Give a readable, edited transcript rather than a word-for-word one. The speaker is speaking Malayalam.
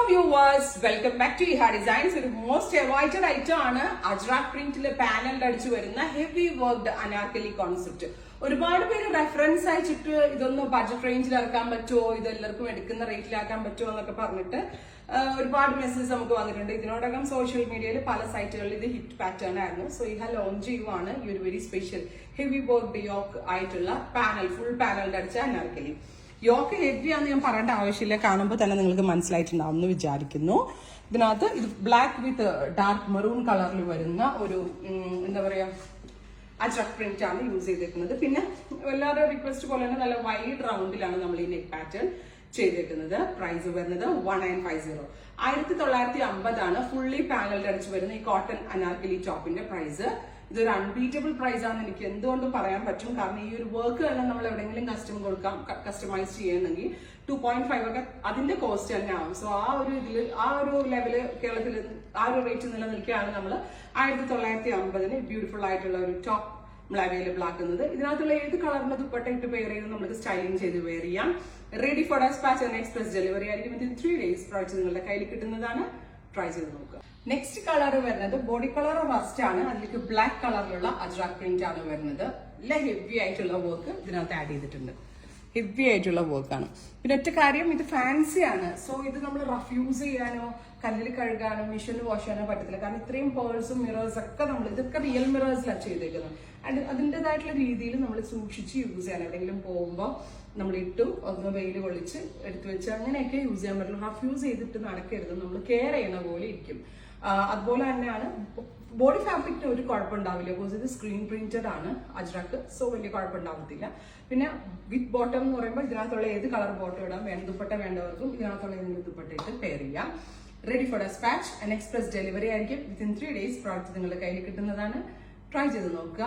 viewers, welcome back to Iha Designs. ഒരു മോസ്റ്റ് awaited item ആണ് അജ്രാക് പ്രിന്റിലെ പാനലിൽ അടിച്ചു വരുന്ന ഹെവി വർക്ക്ഡ് അനാർക്കലി കോൺസെപ്റ്റ്. ഒരുപാട് പേര് റെഫറൻസ് അയച്ചിട്ട് ഇതൊന്ന് ബഡ്ജറ്റ് റേഞ്ചിൽ ഇറക്കാൻ പറ്റുമോ, ഇത് എല്ലാവർക്കും എടുക്കുന്ന റേറ്റിലാക്കാൻ പറ്റുമോ എന്നൊക്കെ പറഞ്ഞിട്ട് ഒരുപാട് മെസ്സേജ് നമുക്ക് വന്നിട്ടുണ്ട്. ഇതിനോടകം സോഷ്യൽ മീഡിയയിൽ പല സൈറ്റുകളിൽ ഇത് ഹിറ്റ് പാറ്റേൺ ആയിരുന്നു. സോ ഇഹ ലോഞ്ച് ചെയ്യുവാണ് ഈ ഒരു very special heavy worked yoke ആയിട്ടുള്ള പാനൽ, ഫുൾ പാനലിന്റെ അടിച്ച അനാർക്കലി. യോക്ക് ഹെവി ആണെന്ന് ഞാൻ പറയേണ്ട ആവശ്യമില്ല, കാണുമ്പോൾ തന്നെ നിങ്ങൾക്ക് മനസ്സിലായിട്ടുണ്ടാവും എന്ന് വിചാരിക്കുന്നു. ഇതിനകത്ത് ഇത് ബ്ലാക്ക് വിത്ത് ഡാർക്ക് മെറൂൺ കളറിൽ വരുന്ന ഒരു എന്താ പറയാ അജ്രക് പ്രിന്റ് ആണ് യൂസ് ചെയ്തേക്കുന്നത്. പിന്നെ എല്ലാവരുടെ റിക്വസ്റ്റ് പോലെ തന്നെ നല്ല വൈഡ് റൗണ്ടിലാണ് നമ്മൾ ഈ നെക്ക് പാറ്റേൺ ചെയ്തേക്കുന്നത്. പ്രൈസ് വരുന്നത് 1950. 1950 ആണ് ഫുള്ളി പാനലിൽ അടിച്ചു വരുന്ന ഈ കോട്ടൺ അനാർക്കലി ടോപ്പിന്റെ പ്രൈസ്. ഇതൊരു അൺബീറ്റബിൾ പ്രൈസ് ആണെന്ന് എനിക്ക് എന്തുകൊണ്ടും പറയാൻ പറ്റും. കാരണം ഈ ഒരു വർക്ക് തന്നെ നമ്മൾ എവിടെയെങ്കിലും കസ്റ്റമൈസ് ചെയ്യണമെങ്കിൽ 2.5 ഒക്കെ അതിന്റെ കോസ്റ്റ് തന്നെ ആവും. സോ ആ ഒരു ഇതിൽ ആ ഒരു ലെവല് കേരളത്തിൽ ആ ഒരു റേറ്റ് നിലനിൽക്കുകയാണ് നമ്മൾ 1950 ബ്യൂട്ടിഫുൾ ആയിട്ടുള്ള ഒരു ടോപ്പ് നമ്മൾ അവൈലബിൾ ആക്കുന്നത്. ഇതിനകത്തുള്ള ഏത് കളറിന്റെ ദുപ്പട്ട ഇട്ട് വെയർ ചെയ്ത് നമുക്ക് സ്റ്റൈലിംഗ് ചെയ്ത് വെയർ ചെയ്യാം. Ready for despatch and express delivery ആയിരിക്കും. വിത്തിൻ 3 days പ്രോഡക്റ്റ് നിങ്ങളുടെ കയ്യിൽ കിട്ടുന്നതാണ്. ട്രൈ ചെയ്ത് നോക്കുക. നെക്സ്റ്റ് കളർ വരുന്നത് ബോഡി കളർ റസ്റ്റ് ആണ്. അതിലേക്ക് ബ്ലാക്ക് കളറിലുള്ള അജ്രാക് പ്രിന്റ് ആണ് വരുന്നത്. നല്ല ഹെവി ആയിട്ടുള്ള വർക്ക് ഇതിനകത്ത് ആഡ് ചെയ്തിട്ടുണ്ട്. ഹെവി ആയിട്ടുള്ള വർക്കാണ്. പിന്നെ ഒറ്റ കാര്യം, ഇത് ഫാൻസി ആണ്. സോ ഇത് നമ്മൾ റഫ് യൂസ് ചെയ്യാനോ കല്ലിൽ കഴുകാനോ മെഷീനിൽ വാഷ് ചെയ്യാനോ പറ്റത്തില്ല. കാരണം ഇത്രയും പേഴ്സും മിറേഴ്സ് ഒക്കെ നമ്മൾ ഇതൊക്കെ റിയൽ മിറേഴ്സിലാണ് ചെയ്തേക്കുന്നത്. ആൻഡ് അതിൻ്റെതായിട്ടുള്ള രീതിയിൽ നമ്മൾ സൂക്ഷിച്ച് യൂസ് ചെയ്യാൻ, എവിടെയെങ്കിലും പോകുമ്പോൾ നമ്മൾ ഇട്ടും ഒന്ന് വെയിൽ കൊള്ളിച്ച് എടുത്തു വെച്ച് അങ്ങനെയൊക്കെ യൂസ് ചെയ്യാൻ പറ്റുള്ളൂ. റഫ് യൂസ് ചെയ്തിട്ട് നടക്കരുത്, നമ്മൾ കെയർ ചെയ്യുന്ന പോലെ ഇരിക്കും. അതുപോലെ തന്നെയാണ് ബോഡി ഫാബ്രിക്കിന് ഒരു കുഴപ്പമുണ്ടാവില്ല. ബിക്കോസ് ഇത് സ്ക്രീൻ പ്രിന്റഡ് ആണ് അജ്രക്ക്. സോ വലിയ കുഴപ്പമുണ്ടാവത്തില്ല. പിന്നെ വിത്ത് ബോട്ടം എന്ന് പറയുമ്പോൾ ഇതിനകത്തുള്ള ഏത് കളർ ബോട്ടം ഇടാം. ദുപ്പട്ട വേണ്ടവർക്കും ഇതിനകത്തുള്ള ഏതെങ്കിലും ദുപ്പട്ട ഇട്ട് പെയർ ചെയ്യാം. Ready for despatch and express delivery ആയിരിക്കും. വിത്തിൻ 3 days പ്രോഡക്റ്റ് നിങ്ങളുടെ കയ്യിൽ കിട്ടുന്നതാണ്. ട്രൈ ചെയ്ത് നോക്കുക.